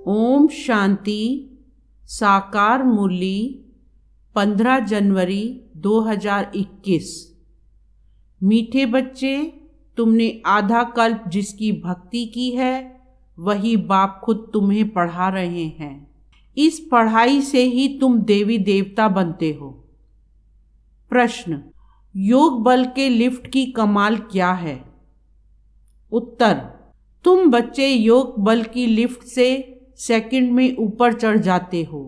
ओम शांति। साकार मुरली 15 जनवरी 2021। मीठे बच्चे, तुमने आधा कल्प जिसकी भक्ति की है वही बाप खुद तुम्हें पढ़ा रहे हैं। इस पढ़ाई से ही तुम देवी देवता बनते हो। प्रश्न: योग बल के लिफ्ट की कमाल क्या है? उत्तर: तुम बच्चे योग बल की लिफ्ट से सेकंड में ऊपर चढ़ जाते हो,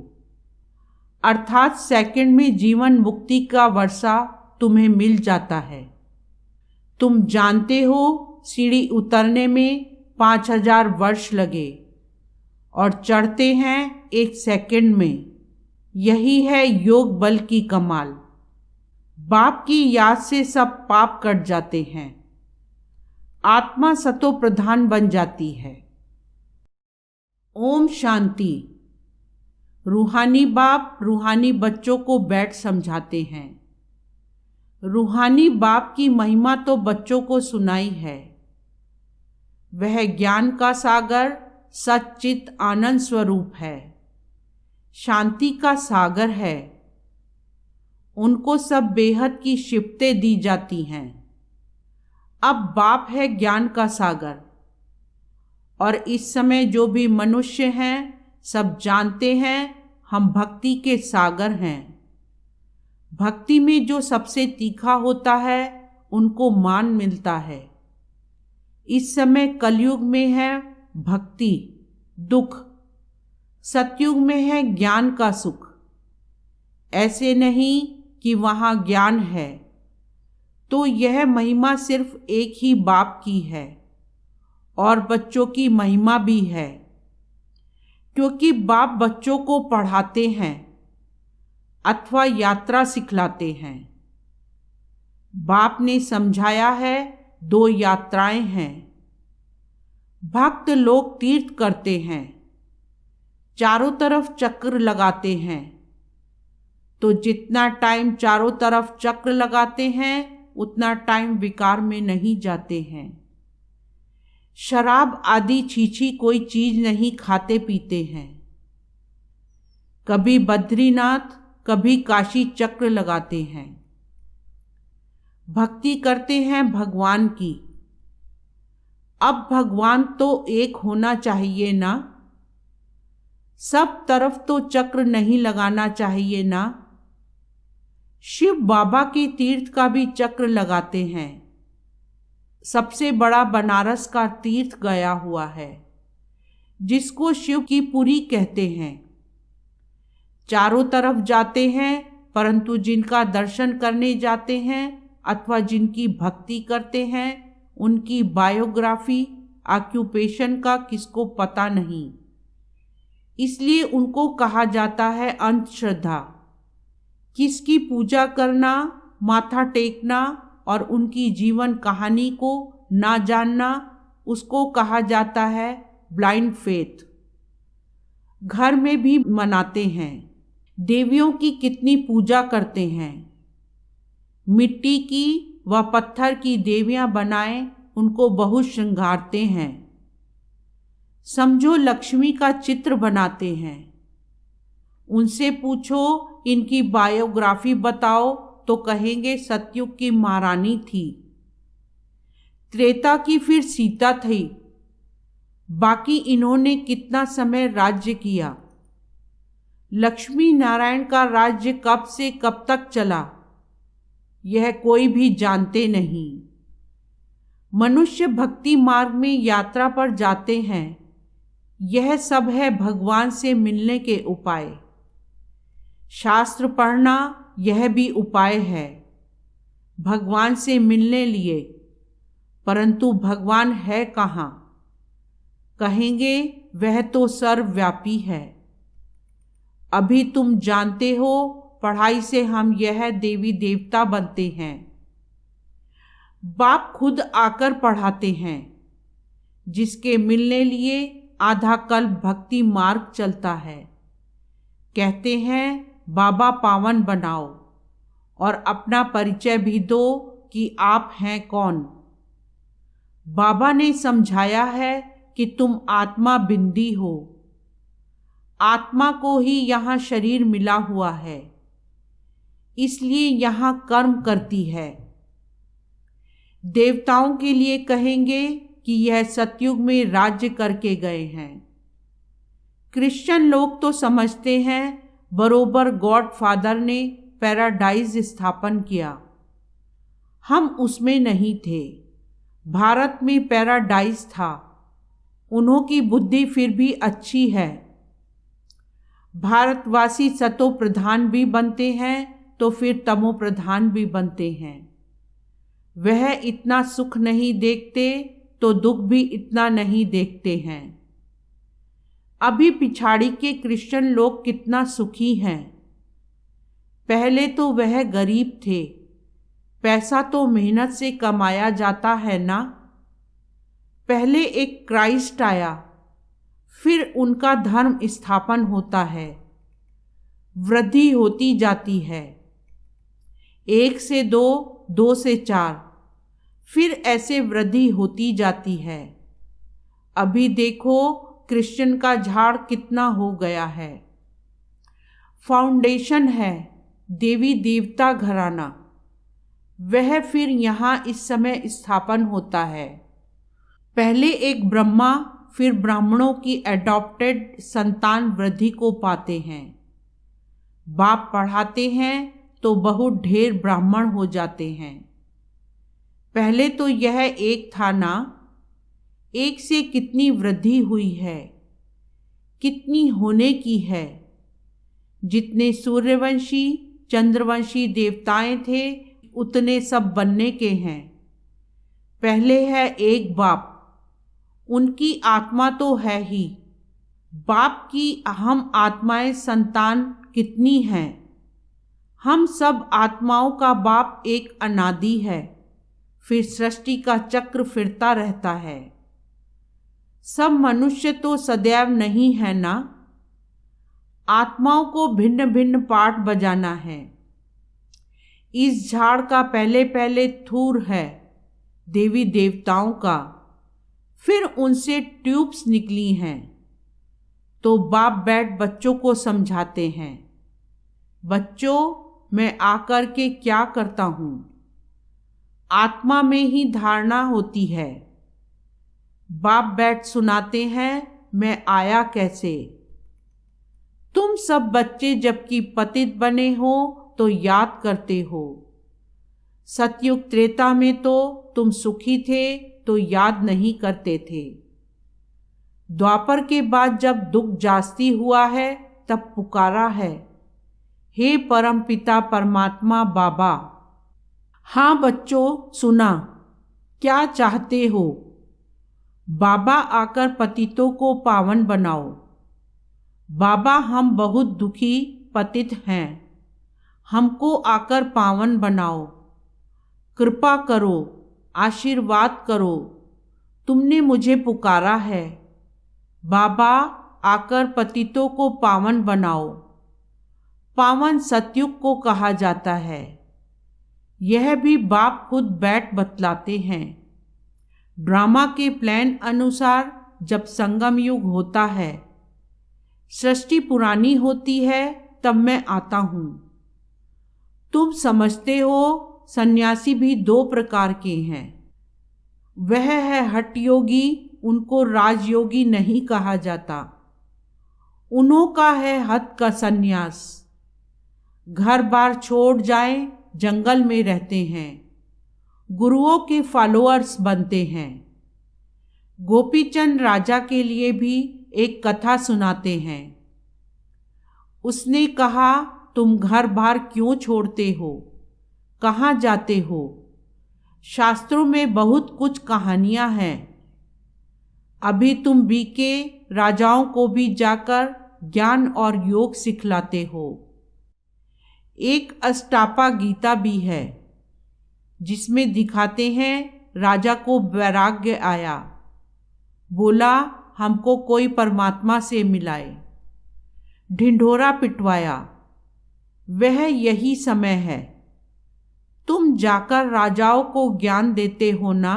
अर्थात सेकंड में जीवन मुक्ति का वर्षा तुम्हें मिल जाता है। तुम जानते हो सीढ़ी उतरने में 5000 वर्ष लगे और चढ़ते हैं 1 सेकंड में। यही है योग बल की कमाल। बाप की याद से सब पाप कट जाते हैं, आत्मा सतो प्रधान बन जाती है। ओम शांति। रूहानी बाप रूहानी बच्चों को बैठ समझाते हैं। रूहानी बाप की महिमा तो बच्चों को सुनाई है। वह ज्ञान का सागर सच्चित आनंद स्वरूप है, शांति का सागर है। उनको सब बेहद की शिफ्तें दी जाती हैं। अब बाप है ज्ञान का सागर, और इस समय जो भी मनुष्य हैं सब जानते हैं हम भक्ति के सागर हैं। भक्ति में जो सबसे तीखा होता है उनको मान मिलता है। इस समय कलयुग में है भक्ति दुख, सतयुग में है ज्ञान का सुख। ऐसे नहीं कि वहाँ ज्ञान है तो यह महिमा सिर्फ एक ही बाप की है और बच्चों की महिमा भी है, क्योंकि बाप बच्चों को पढ़ाते हैं अथवा यात्रा सिखलाते हैं। बाप ने समझाया है 2 यात्राएं हैं। भक्त लोग तीर्थ करते हैं, चारों तरफ चक्र लगाते हैं, तो जितना टाइम चारों तरफ चक्र लगाते हैं उतना टाइम विकार में नहीं जाते हैं। शराब आदि छीछी कोई चीज नहीं खाते पीते हैं। कभी बद्रीनाथ कभी काशी चक्र लगाते हैं। भक्ति करते हैं भगवान की। अब भगवान तो एक होना चाहिए ना, सब तरफ तो चक्र नहीं लगाना चाहिए ना। शिव बाबा के तीर्थ का भी चक्र लगाते हैं। सबसे बड़ा बनारस का तीर्थ गया हुआ है, जिसको शिव की पुरी कहते हैं। चारों तरफ जाते हैं, परंतु जिनका दर्शन करने जाते हैं अथवा जिनकी भक्ति करते हैं उनकी बायोग्राफी ऑक्यूपेशन का किसको पता नहीं। इसलिए उनको कहा जाता है अंधश्रद्धा। किसकी पूजा करना, माथा टेकना और उनकी जीवन कहानी को ना जानना, उसको कहा जाता है ब्लाइंड फेथ। घर में भी मनाते हैं। देवियों की कितनी पूजा करते हैं। मिट्टी की व पत्थर की देवियां बनाए उनको बहुत श्रृंगारते हैं। समझो लक्ष्मी का चित्र बनाते हैं। उनसे पूछो इनकी बायोग्राफी बताओ तो कहेंगे सतयुग की महारानी थी, त्रेता की फिर सीता थी, बाकी इन्होंने कितना समय राज्य किया। लक्ष्मी नारायण का राज्य कब से कब तक चला यह कोई भी जानते नहीं। मनुष्य भक्ति मार्ग में यात्रा पर जाते हैं। यह सब है भगवान से मिलने के उपाय। शास्त्र पढ़ना यह भी उपाय है भगवान से मिलने लिए, परंतु भगवान है कहाँ? कहेंगे वह तो सर्वव्यापी है। अभी तुम जानते हो पढ़ाई से हम यह देवी देवता बनते हैं। बाप खुद आकर पढ़ाते हैं। जिसके मिलने लिए आधा कल्प भक्ति मार्ग चलता है। कहते हैं बाबा पावन बनाओ और अपना परिचय भी दो कि आप हैं कौन। बाबा ने समझाया है कि तुम आत्मा बिंदी हो, आत्मा को ही यहाँ शरीर मिला हुआ है, इसलिए यहाँ कर्म करती है। देवताओं के लिए कहेंगे कि यह सतयुग में राज्य करके गए हैं। क्रिश्चियन लोग तो समझते हैं बरोबर गॉड फादर ने पैराडाइज स्थापन किया। हम उसमें नहीं थे। भारत में पैराडाइज था। उन्हों की बुद्धि फिर भी अच्छी है। भारतवासी सतो प्रधान भी बनते हैं तो फिर तमो प्रधान भी बनते हैं। वह इतना सुख नहीं देखते तो दुख भी इतना नहीं देखते हैं। अभी पिछाड़ी के क्रिश्चियन लोग कितना सुखी हैं। पहले तो वह गरीब थे। पैसा तो मेहनत से कमाया जाता है ना। पहले एक क्राइस्ट आया, फिर उनका धर्म स्थापन होता है, वृद्धि होती जाती है। 1 से 2, 2 से 4, फिर ऐसे वृद्धि होती जाती है। अभी देखो क्रिश्चियन का झाड़ कितना हो गया है। फाउंडेशन है देवी देवता घराना, वह फिर यहाँ इस समय स्थापन होता है। पहले एक ब्रह्मा, फिर ब्राह्मणों की एडॉप्टेड संतान वृद्धि को पाते हैं। बाप पढ़ाते हैं तो बहुत ढेर ब्राह्मण हो जाते हैं। पहले तो यह एक था ना, एक से कितनी वृद्धि हुई है, कितनी होने की है। जितने सूर्यवंशी चंद्रवंशी देवताएं थे उतने सब बनने के हैं। पहले है एक बाप, उनकी आत्मा तो है ही। बाप की अहम आत्माएं संतान कितनी हैं। हम सब आत्माओं का बाप एक अनादि है। फिर सृष्टि का चक्र फिरता रहता है। सब मनुष्य तो सदैव नहीं है ना। आत्माओं को भिन्न भिन्न पार्ट बजाना है। इस झाड़ का पहले पहले थूर है देवी देवताओं का, फिर उनसे ट्यूब्स निकली हैं। तो बाप बैठ बच्चों को समझाते हैं, बच्चों मैं आकर के क्या करता हूँ। आत्मा में ही धारणा होती है। बाप बैठ सुनाते हैं मैं आया कैसे। तुम सब बच्चे जबकि पतित बने हो तो याद करते हो। सतयुग त्रेता में तो तुम सुखी थे तो याद नहीं करते थे। द्वापर के बाद जब दुख जास्ती हुआ है तब पुकारा है, हे परम पिता परमात्मा बाबा। हाँ बच्चों सुना, क्या चाहते हो। बाबा आकर पतितों को पावन बनाओ। बाबा हम बहुत दुखी पतित हैं, हमको आकर पावन बनाओ। कृपा करो, आशीर्वाद करो, तुमने मुझे पुकारा है। बाबा आकर पतितों को पावन बनाओ। पावन सतयुग को कहा जाता है। यह भी बाप खुद बैठ बतलाते हैं। ड्रामा के प्लान अनुसार जब संगम युग होता है, सृष्टि पुरानी होती है, तब मैं आता हूँ। तुम समझते हो सन्यासी भी 2 प्रकार के हैं। वह है हठ योगी, उनको राजयोगी नहीं कहा जाता। उन्हों का है हठ का सन्यास। घर बार छोड़ जाएं, जंगल में रहते हैं, गुरुओं के फॉलोअर्स बनते हैं। गोपीचंद राजा के लिए भी एक कथा सुनाते हैं। उसने कहा तुम घर बार क्यों छोड़ते हो, कहाँ जाते हो। शास्त्रों में बहुत कुछ कहानियाँ हैं। अभी तुम बीके राजाओं को भी जाकर ज्ञान और योग सिखलाते हो। एक अष्टापा गीता भी है जिसमें दिखाते हैं राजा को वैराग्य आया, बोला हमको कोई परमात्मा से मिलाए। ढिंढोरा पिटवाया। वह यही समय है। तुम जाकर राजाओं को ज्ञान देते हो ना,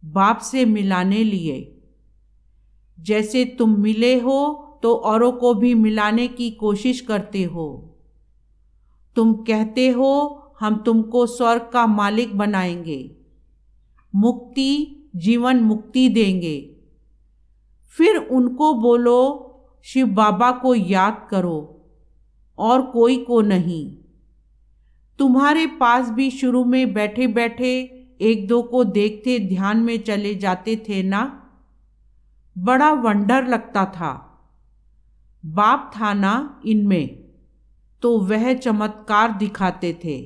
बाप से मिलाने लिए। जैसे तुम मिले हो तो औरों को भी मिलाने की कोशिश करते हो। तुम कहते हो हम तुमको स्वर्ग का मालिक बनाएंगे, मुक्ति, जीवन मुक्ति देंगे। फिर उनको बोलो शिव बाबा को याद करो और कोई को नहीं। तुम्हारे पास भी शुरू में बैठे बैठे एक दो को देखते ध्यान में चले जाते थे ना, बड़ा वंडर लगता था। बाप था ना इनमें, तो वह चमत्कार दिखाते थे,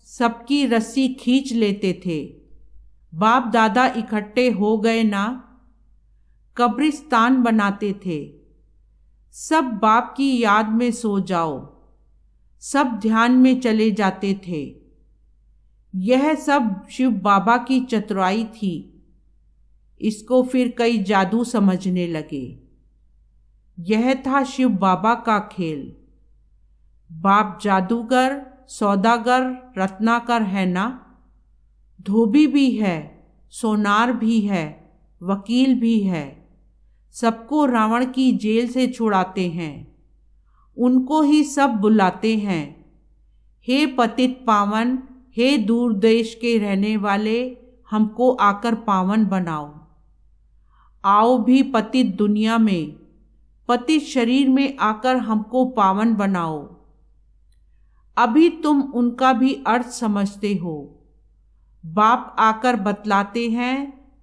सबकी रस्सी खींच लेते थे। बाप दादा इकट्ठे हो गए ना, कब्रिस्तान बनाते थे। सब बाप की याद में सो जाओ, सब ध्यान में चले जाते थे। यह सब शिव बाबा की चतुराई थी। इसको फिर कई जादू समझने लगे। यह था शिव बाबा का खेल। बाप जादूगर, सौदागर, रत्नाकर है ना, धोबी भी है, सोनार भी है, वकील भी है। सबको रावण की जेल से छुड़ाते हैं। उनको ही सब बुलाते हैं, हे पतित पावन, हे दूर देश के रहने वाले, हमको आकर पावन बनाओ। आओ भी पतित दुनिया में, पतित शरीर में आकर हमको पावन बनाओ। अभी तुम उनका भी अर्थ समझते हो। बाप आकर बतलाते हैं,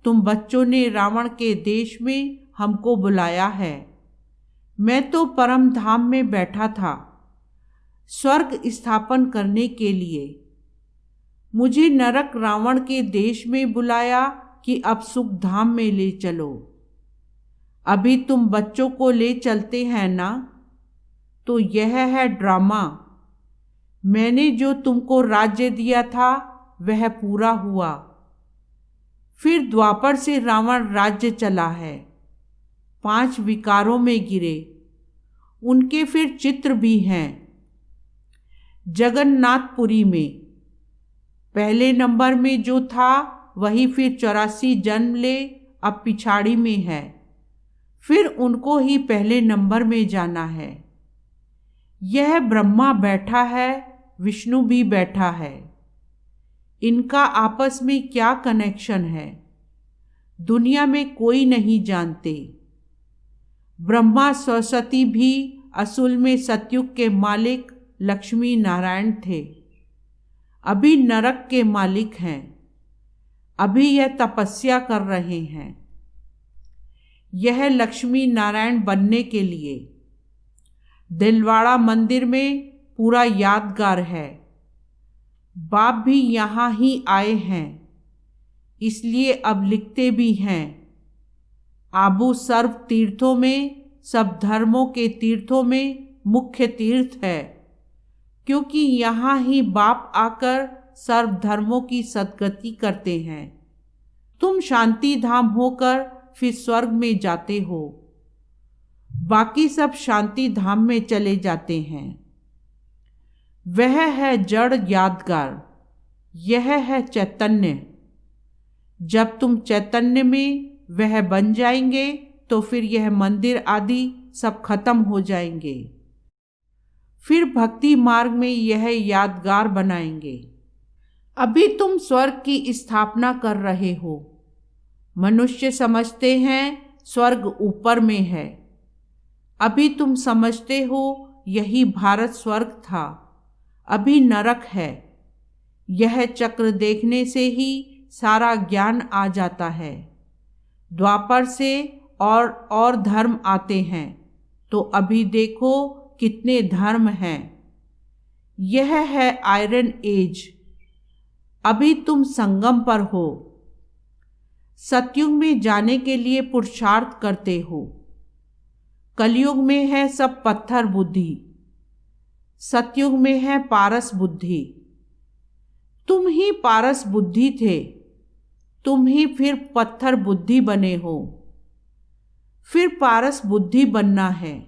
तुम बच्चों ने रावण के देश में हमको बुलाया है। मैं तो परम धाम में बैठा था स्वर्ग स्थापन करने के लिए। मुझे नरक रावण के देश में बुलाया कि अब सुख धाम में ले चलो। अभी तुम बच्चों को ले चलते हैं ना, तो यह है ड्रामा। मैंने जो तुमको राज्य दिया था वह पूरा हुआ। फिर द्वापर से रावण राज्य चला है, 5 विकारों में गिरे। उनके फिर चित्र भी हैं जगन्नाथपुरी में। पहले नंबर में जो था वही फिर 84 जन्म ले अब पिछाड़ी में है। फिर उनको ही पहले नंबर में जाना है। यह ब्रह्मा बैठा है, विष्णु भी बैठा है। इनका आपस में क्या कनेक्शन है, दुनिया में कोई नहीं जानते। ब्रह्मा सरस्वती भी असल में सतयुग के मालिक लक्ष्मी नारायण थे। अभी नरक के मालिक हैं। अभी यह तपस्या कर रहे हैं, यह लक्ष्मी नारायण बनने के लिए। दिलवाड़ा मंदिर में पूरा यादगार है। बाप भी यहाँ ही आए हैं, इसलिए अब लिखते भी हैं। आबू सर्व तीर्थों में, सब धर्मों के तीर्थों में मुख्य तीर्थ है, क्योंकि यहाँ ही बाप आकर सर्व धर्मों की सद्गति करते हैं। तुम शांति धाम होकर फिर स्वर्ग में जाते हो, बाकी सब शांति धाम में चले जाते हैं। वह है जड़ यादगार, यह है चैतन्य। जब तुम चैतन्य में वह बन जाएंगे तो फिर यह मंदिर आदि सब खत्म हो जाएंगे। फिर भक्ति मार्ग में यह यादगार बनाएंगे। अभी तुम स्वर्ग की स्थापना कर रहे हो। मनुष्य समझते हैं स्वर्ग ऊपर में है। अभी तुम समझते हो यही भारत स्वर्ग था, अभी नरक है। यह चक्र देखने से ही सारा ज्ञान आ जाता है। द्वापर से और धर्म आते हैं, तो अभी देखो कितने धर्म हैं। यह है आयरन एज। अभी तुम संगम पर हो। सतयुग में जाने के लिए पुरुषार्थ करते हो। कलयुग में है सब पत्थर बुद्धि, सतयुग में है पारस बुद्धि। तुम ही पारस बुद्धि थे, तुम ही फिर पत्थर बुद्धि बने हो। फिर पारस बुद्धि बनना है।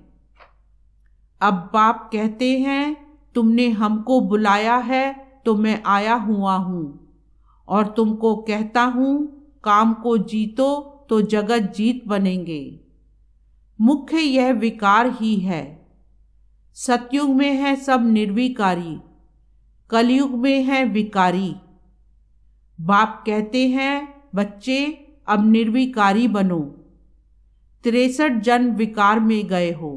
अब बाप कहते हैं तुमने हमको बुलाया है तो मैं आया हुआ हूँ, और तुमको कहता हूँ काम को जीतो तो जगत जीत बनेंगे। मुख्य यह विकार ही है। सतयुग में है सब निर्विकारी, कलयुग में है विकारी। बाप कहते हैं बच्चे अब निर्विकारी बनो, 63 जन्म विकार में गए हो,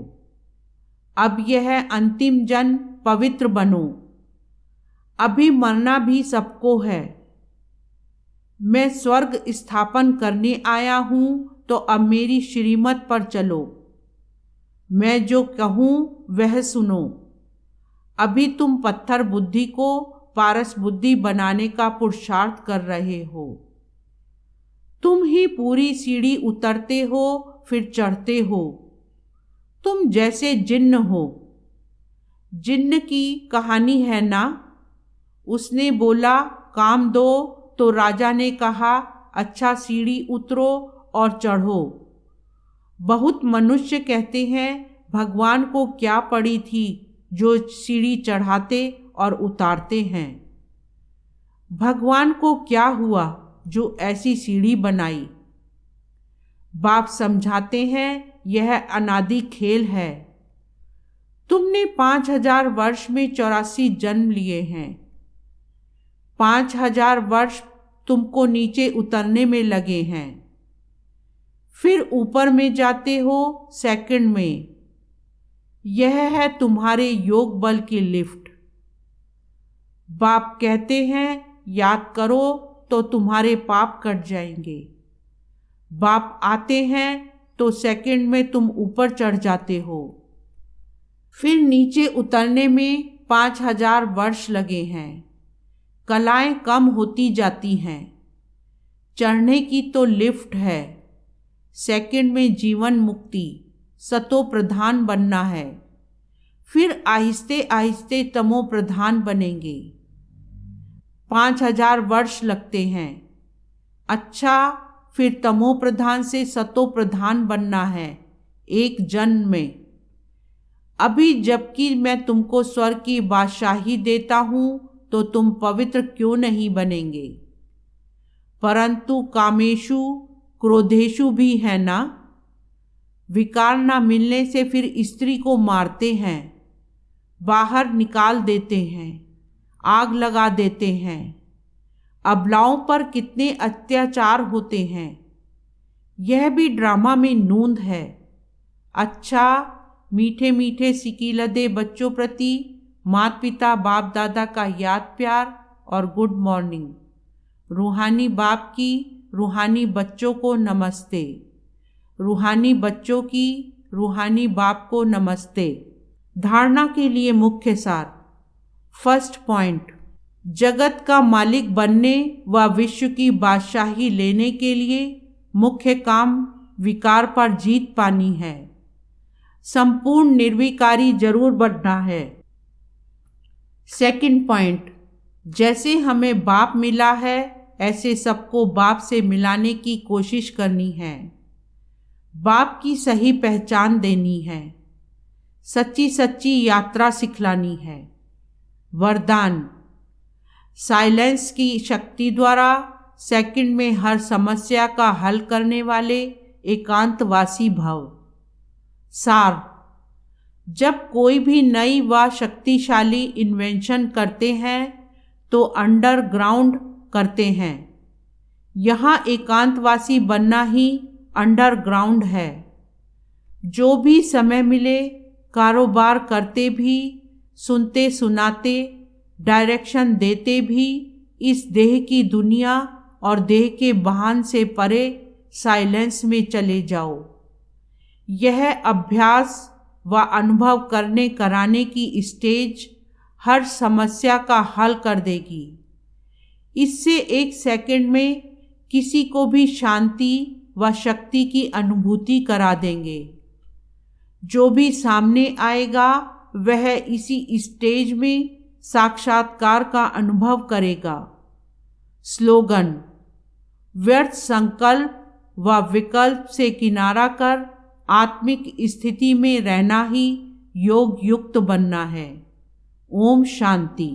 अब यह अंतिम जन्म पवित्र बनो। अभी मरना भी सबको है। मैं स्वर्ग स्थापन करने आया हूँ तो अब मेरी श्रीमत पर चलो। मैं जो कहूँ वह सुनो। अभी तुम पत्थर बुद्धि को पारस बुद्धि बनाने का पुरुषार्थ कर रहे हो। तुम ही पूरी सीढ़ी उतरते हो फिर चढ़ते हो। तुम जैसे जिन्न हो। जिन्न की कहानी है ना। उसने बोला काम दो तो राजा ने कहा अच्छा सीढ़ी उतरो और चढ़ो। बहुत मनुष्य कहते हैं भगवान को क्या पड़ी थी जो सीढ़ी चढ़ाते और उतारते हैं। भगवान को क्या हुआ जो ऐसी सीढ़ी बनाई। बाप समझाते हैं यह अनादि खेल है। तुमने 5000 वर्ष में 84 जन्म लिए हैं। 5000 वर्ष तुमको नीचे उतरने में लगे हैं, फिर ऊपर में जाते हो सेकंड में। यह है तुम्हारे योग बल की लिफ्ट। बाप कहते हैं याद करो तो तुम्हारे पाप कट जाएंगे। बाप आते हैं तो सेकंड में तुम ऊपर चढ़ जाते हो। फिर नीचे उतरने में 5000 वर्ष लगे हैं। कलाएं कम होती जाती हैं। चढ़ने की तो लिफ्ट है। सेकंड में जीवन मुक्ति सतो प्रधान बनना है। फिर आहिस्ते आहिस्ते तमो प्रधान बनेंगे। 5000 वर्ष लगते हैं। अच्छा फिर तमो प्रधान से सतो प्रधान बनना है एक जन्म में। अभी जबकि मैं तुमको स्वर्ग की बादशाही देता हूँ तो तुम पवित्र क्यों नहीं बनेंगे। परंतु कामेशु क्रोधेशु भी है ना। विकार ना मिलने से फिर स्त्री को मारते हैं, बाहर निकाल देते हैं, आग लगा देते हैं। अबलाओं पर कितने अत्याचार होते हैं। यह भी ड्रामा में नूंद है। अच्छा मीठे मीठे सिकीलदे बच्चों प्रति माता पिता बाप दादा का याद प्यार और गुड मॉर्निंग। रूहानी बाप की रूहानी बच्चों को नमस्ते। रूहानी बच्चों की रूहानी बाप को नमस्ते। धारणा के लिए मुख्य सार। फर्स्ट पॉइंट, जगत का मालिक बनने व विश्व की बादशाही लेने के लिए मुख्य काम विकार पर जीत पानी है। संपूर्ण निर्विकारी जरूर बनना है। सेकंड पॉइंट, जैसे हमें बाप मिला है ऐसे सबको बाप से मिलाने की कोशिश करनी है। बाप की सही पहचान देनी है। सच्ची सच्ची यात्रा सिखलानी है। वरदान, साइलेंस की शक्ति द्वारा सेकंड में हर समस्या का हल करने वाले एकांतवासी भव। सार, जब कोई भी नई व शक्तिशाली इन्वेंशन करते हैं तो अंडरग्राउंड करते हैं। यहाँ एकांतवासी बनना ही अंडरग्राउंड है। जो भी समय मिले कारोबार करते भी, सुनते सुनाते, डायरेक्शन देते भी इस देह की दुनिया और देह के वाहन से परे साइलेंस में चले जाओ। यह अभ्यास व अनुभव करने कराने की स्टेज हर समस्या का हल कर देगी। इससे एक सेकंड में किसी को भी शांति व शक्ति की अनुभूति करा देंगे। जो भी सामने आएगा वह इसी स्टेज में साक्षात्कार का अनुभव करेगा। स्लोगन, व्यर्थ संकल्प व विकल्प से किनारा कर आत्मिक स्थिति में रहना ही योग युक्त बनना है। ओम शांति।